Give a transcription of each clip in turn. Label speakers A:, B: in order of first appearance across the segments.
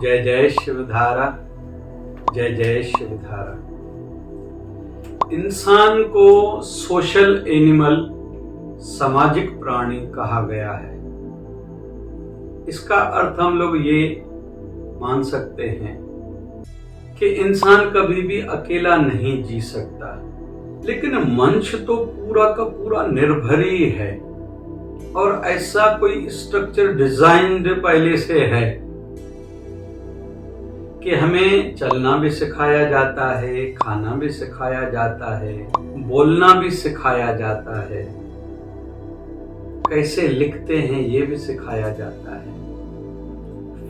A: जय जय शिवधारा, जय जय शिवधारा। इंसान को सोशल एनिमल, सामाजिक प्राणी कहा गया है। इसका अर्थ हम लोग ये मान सकते हैं कि इंसान कभी भी अकेला नहीं जी सकता, लेकिन मंच तो पूरा का पूरा निर्भर ही है और ऐसा कोई स्ट्रक्चर डिजाइन्ड पहले से है कि हमें चलना भी सिखाया जाता है, खाना भी सिखाया जाता है, बोलना भी सिखाया जाता है, कैसे लिखते हैं ये भी सिखाया जाता है।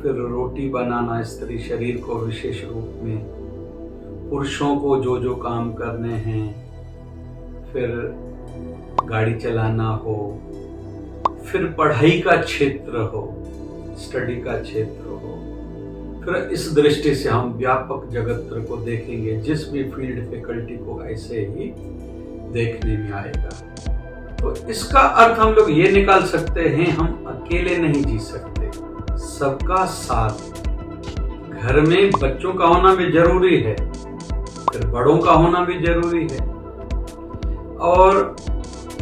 A: फिर रोटी बनाना स्त्री शरीर को विशेष रूप में, पुरुषों को जो जो काम करने हैं, फिर गाड़ी चलाना हो, फिर पढ़ाई का क्षेत्र हो, स्टडी का क्षेत्र हो। फिर इस दृष्टि से हम व्यापक जगत को देखेंगे, जिस भी फील्ड फैकल्टी को ऐसे ही देखने में आएगा। तो इसका अर्थ हम लोग ये निकाल सकते हैं, हम अकेले नहीं जी सकते, सबका साथ। घर में बच्चों का होना भी जरूरी है, फिर बड़ों का होना भी जरूरी है, और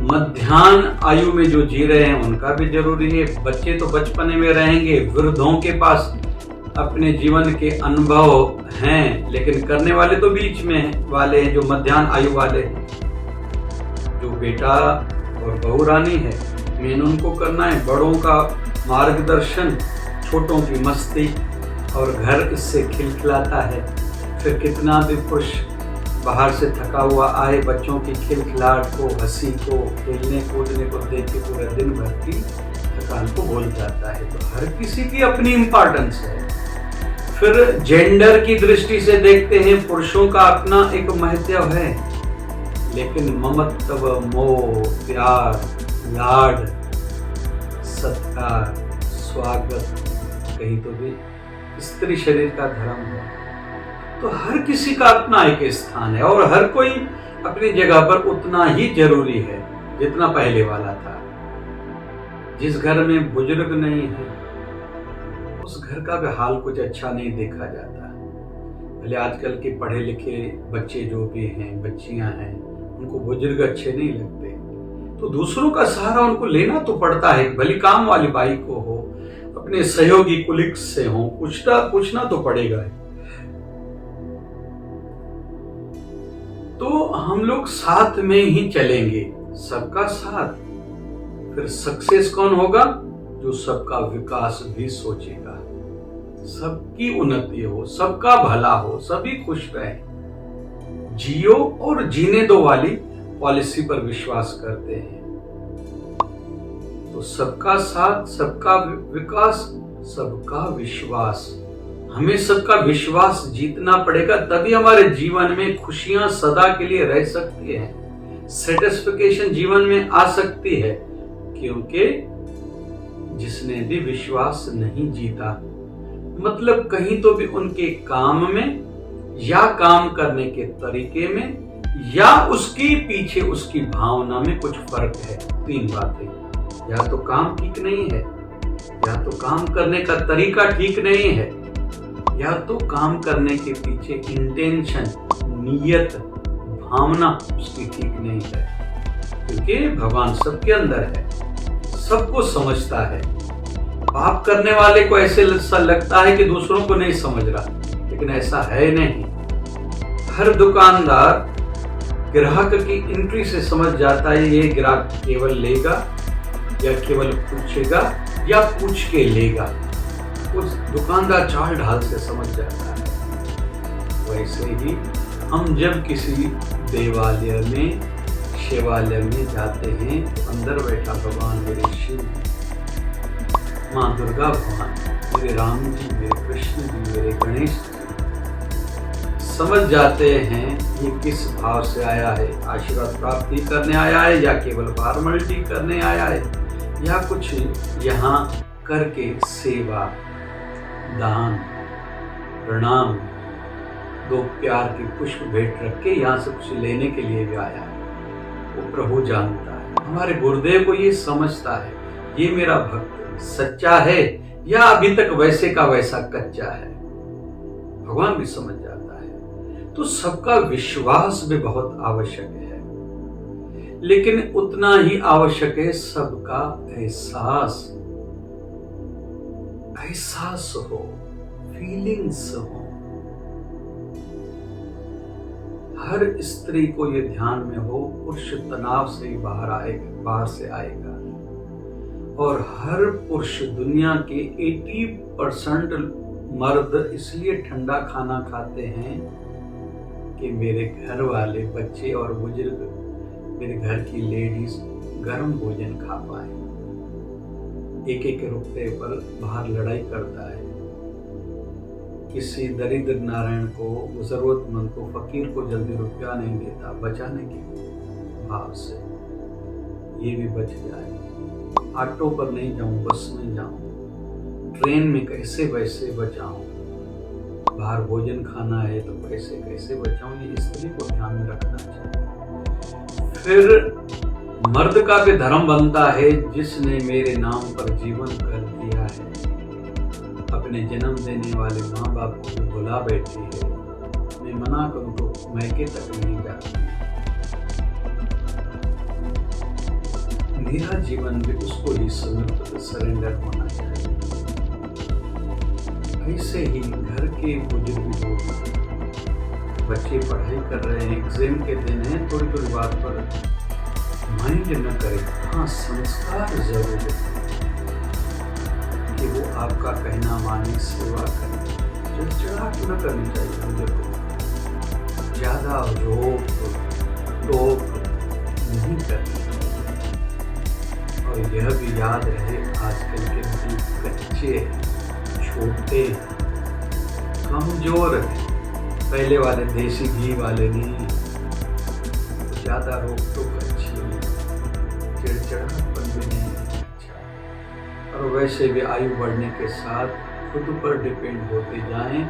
A: मध्यान्ह आयु में जो जी रहे हैं उनका भी जरूरी है। बच्चे तो बचपने में रहेंगे, वृद्धों के पास अपने जीवन के अनुभव हैं, लेकिन करने वाले तो बीच में वाले हैं, जो मध्यान्ह आयु वाले हैं। जो बेटा और बहू रानी है, मेन उनको करना है, बड़ों का मार्गदर्शन, छोटों की मस्ती, और घर इससे खिलखिलाता है। फिर कितना भी पुरुष बाहर से थका हुआ आए, बच्चों की खिलखिलाहट को, हंसी को, खेलने कूदने को देख के पूरे दिन भर की थकान को भूल जाता है। तो हर किसी की अपनी इम्पोर्टेंस है। फिर जेंडर की दृष्टि से देखते हैं, पुरुषों का अपना एक महत्व है, लेकिन ममत्व, मोह, प्यार, लाड, सत्कार, स्वागत, कहीं तो भी स्त्री शरीर का धर्म है। तो हर किसी का अपना एक स्थान है और हर कोई अपनी जगह पर उतना ही जरूरी है जितना पहले वाला था। जिस घर में बुजुर्ग नहीं है, उस घर का भी हाल कुछ अच्छा नहीं देखा जाता। भले आजकल के पढ़े लिखे बच्चे जो भी हैं, बच्चियां हैं, उनको बुजुर्ग अच्छे नहीं लगते, तो दूसरों का सहारा उनको लेना तो पड़ता है। भली काम वाली बाई को हो, अपने सहयोगी कुलीग्स से हो, पूछना तो पड़ेगा। तो हम लोग साथ में ही चलेंगे, सबका साथ। फिर सक्सेस कौन होगा? जो सबका विकास भी सोचेगा, सबकी उन्नति हो, सबका भला हो, सभी खुश रहे, जियो और जीने दो वाली पॉलिसी पर विश्वास करते हैं। तो सबका साथ, सबका विकास, सबका विश्वास। हमें सबका विश्वास जीतना पड़ेगा, तभी हमारे जीवन में खुशियां सदा के लिए रह सकती हैं, सेटिस्फिकेशन जीवन में आ सकती है। क्योंकि जिसने भी विश्वास नहीं जीता, मतलब कहीं तो भी उनके काम में या काम करने के तरीके में या उसके पीछे उसकी भावना में कुछ फर्क है। तीन बातें, या तो काम ठीक नहीं है, या तो काम करने का तरीका ठीक नहीं है, या तो काम करने के पीछे इंटेंशन, नीयत, भावना उसकी ठीक नहीं है। क्योंकि भगवान सबके अंदर है, सबको समझता है। पाप करने वाले को ऐसे लगता है कि दूसरों को नहीं समझ रहा, लेकिन ऐसा है नहीं। हर दुकानदार ग्राहक की एंट्री से समझ जाता है, ये ग्राहक केवल लेगा या केवल पूछेगा या पूछ के लेगा। उस दुकानदार चाल ढाल से समझ जाता है। वैसे ही हम जब किसी देवालय में, शिवालय में जाते हैं, तो अंदर बैठा भगवान मेरे शिव, माँ दुर्गा भगवान, मेरे राम जी, मेरे कृष्ण जी, मेरे गणेश जी, समझ जाते हैं ये किस भाव से आया है। आशीर्वाद प्राप्ति करने आया है, या केवल फॉर्मेलिटी करने आया है, या कुछ यहाँ करके सेवा, दान, प्रणाम, दो प्यार की पुष्प भेंट रख के यहाँ से कुछ लेने के लिए भी आया है। वो प्रभु जानता है, हमारे गुरुदेव को ये समझता है, ये मेरा भक्त सच्चा है, या अभी तक वैसे का वैसा कच्चा है, भगवान भी समझ जाता है। तो सबका विश्वास भी बहुत आवश्यक है, लेकिन उतना ही आवश्यक है सबका एहसास। एहसास हो, फीलिंग्स हो। हर स्त्री को ये ध्यान में हो, पुरुष तनाव से ही बाहर से आएगा। और हर पुरुष, दुनिया के 80% मर्द इसलिए ठंडा खाना खाते हैं कि मेरे घर वाले, बच्चे और बुजुर्ग, मेरे घर की लेडीज गर्म भोजन खा पाए। एक एक रुपये पर बाहर लड़ाई करता है, किसी दरिद्र नारायण को, जरूरतमंद को, फकीर को जल्दी रुपया नहीं देता बचाने के भाव से। ये भी बच जाए। ऑटो पर नहीं जाऊं, बस में जाऊं, ट्रेन में कैसे वैसे बचाऊं, बाहर भोजन खाना है तो पैसे कैसे बचाऊं, ये स्त्री को ध्यान में रखना चाहिए। फिर मर्द का भी धर्म बनता है, जिसने मेरे नाम पर जीवन कर दिया है, अपने जन्म देने वाले माँ बाप को भी भुला बैठी है। मैं मना करूं तो मैके तक नहीं जाती। मेरा जीवन भी उसको ही सरेंडर होना चाहिए। ऐसे ही घर के बुजुर्ग लोग, बच्चे पढ़ाई कर रहे हैं, एग्जाम के दिन है, थोड़ी थोड़ी बात पर माइंड न करें। हाँ, संस्कार जरूर है कि वो आपका कहना माने, सेवा करें। चिड़चिड़ाहट न करनी चाहिए मुझे को, ज्यादा रोक टोक नहीं करनी चाहिए। और यह भी याद रहे, आजकल के बच्चे कच्चे, छोटे, कमजोर हैं, पहले वाले देसी घी वाले नहीं। तो ज्यादा रोक टोक अच्छी नहीं, चिड़चिड़ापन भी नहीं अच्छा। और वैसे भी आयु बढ़ने के साथ खुद पर डिपेंड होते जाएं,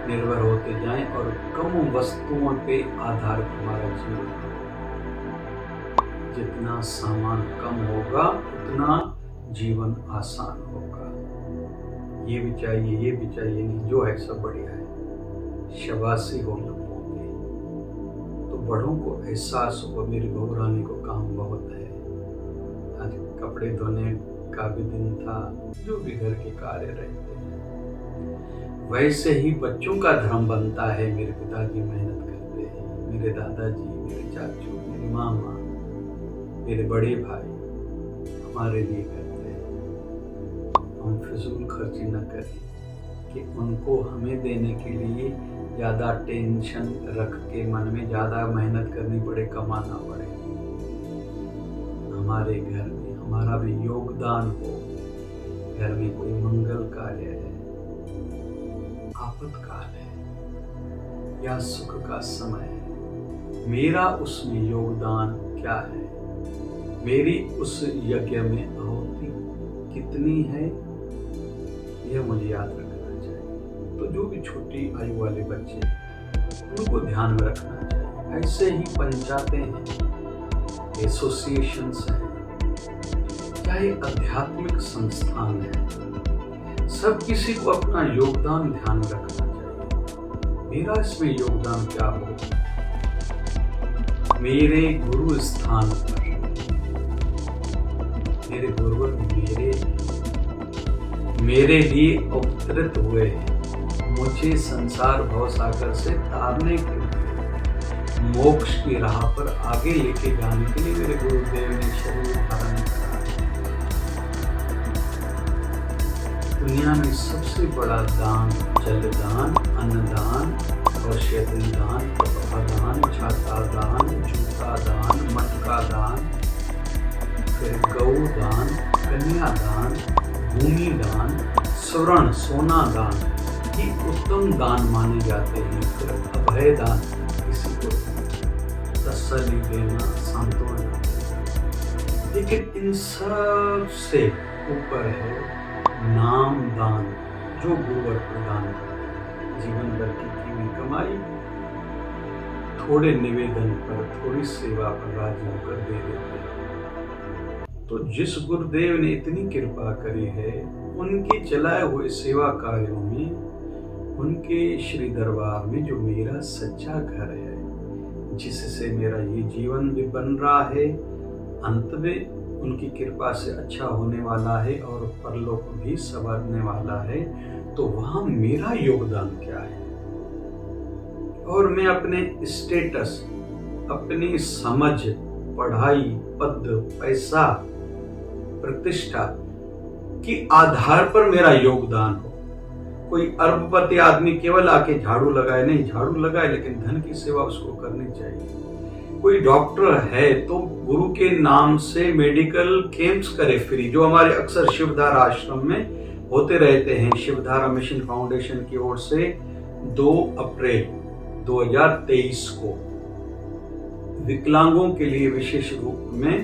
A: निर्भर होते जाएं, और कम वस्तुओं पे आधारित हमारा जीवन। जितना सामान कम होगा उतना जीवन आसान होगा। ये भी चाहिए, ये भी चाहिए नहीं, जो है सब बढ़िया है। शबासी हो लगोगे तो बड़ों को एहसास हो, मेरी बहू रानी को काम बहुत है। आज कपड़े धोने का भी दिन था, जो भी घर के कार्य रहते हैं। वैसे ही बच्चों का धर्म बनता है, मेरे पिताजी मेहनत करते हैं, मेरे दादाजी, मेरे चाचू, मेरी मामा, मेरे बड़े भाई हमारे लिए करते हैं। हम फिजूल खर्ची न करें कि उनको हमें देने के लिए ज़्यादा टेंशन रख के मन में ज़्यादा मेहनत करनी पड़े, कमाना पड़े। हमारे घर में हमारा भी योगदान हो। घर में कोई मंगल कार्य है, आपातकाल है या सुख का समय है, मेरा उसमें योगदान क्या है, मेरी उस यज्ञ में आहुति कितनी है, यह मुझे याद रखना चाहिए। तो जो भी छोटी आयु वाले बच्चे, उनको ध्यान में रखना चाहिए। ऐसे ही पंचायतें हैं, एसोसिएशंस हैं, चाहे आध्यात्मिक संस्थान है, सब किसी को अपना योगदान ध्यान में रखना चाहिए। मेरा इसमें योगदान क्या हो, मेरे गुरु स्थान पर मेरे गुरुवर मेरे लिए अवतरित हुए, मुझे संसार भव सागर से तारने के लिए, मोक्ष की राह पर आगे लेके जाने के लिए मेरे गुरुदेव ने शरीर धारण करा। दुनिया में सबसे बड़ा दान जलदान, अन्नदान, औषधि दान, दान, छाता दान, जूता दान, मटका दान, फिर गौ दान, कन्या दान, भूमि दान, स्वर्ण सोना दान ही उत्तम दान माने जाते हैं। फिर अभय दान, किसी को तसल्ली देना, सांत्वना देना। लेकिन इन सब से ऊपर है नाम दान, जो गुरुवर प्रदान करते हैं। जीवन भर की हुई कमाई थोड़े निवेदन पर, थोड़ी सेवा पर राजी होकर दे देते हैं। तो जिस गुरुदेव ने इतनी कृपा करी है, उनके चलाए हुए सेवा कार्यों में, उनके श्री दरबार में जो मेरा सच्चा घर है, जिससे मेरा ये जीवन भी बन रहा है, अंत में उनकी कृपा से अच्छा होने वाला है और परलोक भी संवरने वाला है, तो वहां मेरा योगदान क्या है? और मैं अपने स्टेटस, अपनी समझ, पढ़ाई, पद, पैसा, प्रतिष्ठा के आधार पर मेरा योगदान हो। कोई अरबपति आदमी केवल आके झाड़ू लगाए, नहीं, झाड़ू लगाए लेकिन धन की सेवा उसको करनी चाहिए। कोई डॉक्टर है तो गुरु के नाम से मेडिकल कैंप्स करे फ्री, जो हमारे अक्सर शिवधारा आश्रम में होते रहते हैं। शिवधारा मिशन फाउंडेशन की ओर से 2 अप्रैल 2023 को विकलांगों के लिए विशेष रूप में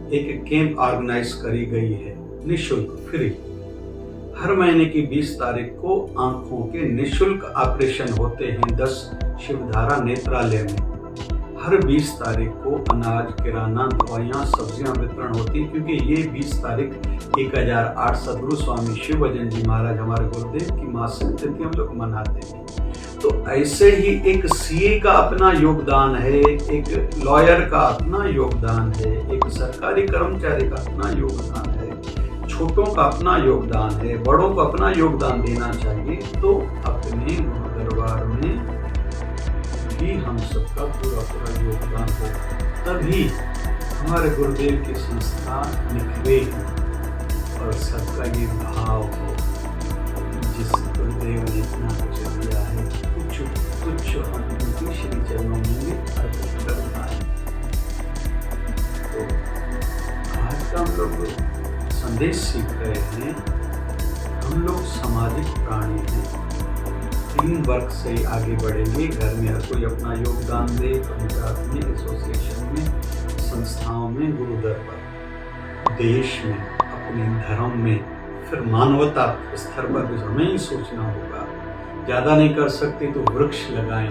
A: एक कैंप ऑर्गेनाइज करी गई है, निःशुल्क, फ्री। हर महीने की 20 तारीख को आंखों के निःशुल्क ऑपरेशन होते हैं 10 शिवधारा नेत्रालय में। हर 20 तारीख को अनाज, किराना, दवाइयाँ, सब्जियां वितरण होती है, क्योंकि ये 20 तारीख 1008 सदगुरु स्वामी शिव भजन जी महाराज हमारे गुरुदेव की मासिक तिथि हम लोग मनाते हैं। तो ऐसे ही एक सीए का अपना योगदान है, एक लॉयर का अपना योगदान है, एक सरकारी कर्मचारी का अपना योगदान है, छोटों का अपना योगदान है, बड़ों को अपना योगदान देना चाहिए। तो अपने दरबार में भी हम सबका पूरा योगदान हो, तभी हमारे गुरुदेव की संस्था निखरेगी और सबका ये भाव हो, जिस गुरुदेव ने इतना कुछ दिया है, कुछ हम उनकी श्री चरणों में अर्पित करना है। तो आज का हम लोग संदेश सीख रहे हैं, हम लोग सामाजिक प्राणी हैं, टीम वर्क से आगे बढ़ेंगे। घर में हर कोई अपना योगदान दे, पंचायत में, एसोसिएशन में, संस्थाओं में, गुरुदर पर, देश में, अपने धर्म में, फिर मानवता स्तर पर भी हमें ही सोचना होगा। ज़्यादा नहीं कर सकते तो वृक्ष लगाएं।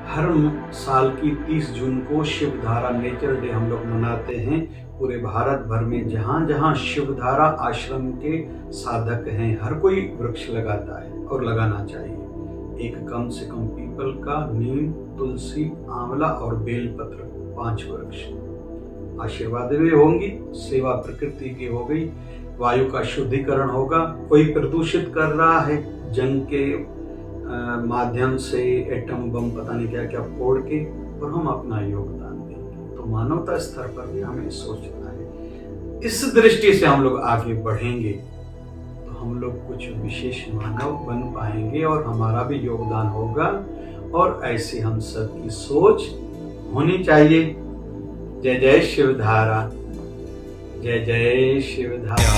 A: हर साल की 30 जून को शिवधारा नेचर डे हम लोग मनाते हैं। पूरे भारत भर में जहाँ जहाँ शिवधारा आश्रम के साधक हैं, हर कोई वृक्ष लगाता है और लगाना चाहिए। एक कम से कम पीपल का, नीम, तुलसी, आंवला और बेलपत्र, 5 वृक्ष। आशीर्वाद भी होंगी, सेवा प्रकृति की हो गई, वायु का शुद्धिकरण होगा। कोई प्रदूषित कर रहा है जंग के माध्यम से, एटम बम पता नहीं क्या क्या फोड़ के, और हम अपना योगदान देंगे। तो मानवता स्तर पर भी हमें सोचना है। इस दृष्टि से हम लोग आगे बढ़ेंगे तो हम लोग कुछ विशेष मानव बन पाएंगे और हमारा भी योगदान होगा। और ऐसी हम सबकी सोच होनी चाहिए। जय जय शिवधारा, जय जय शिवधारा।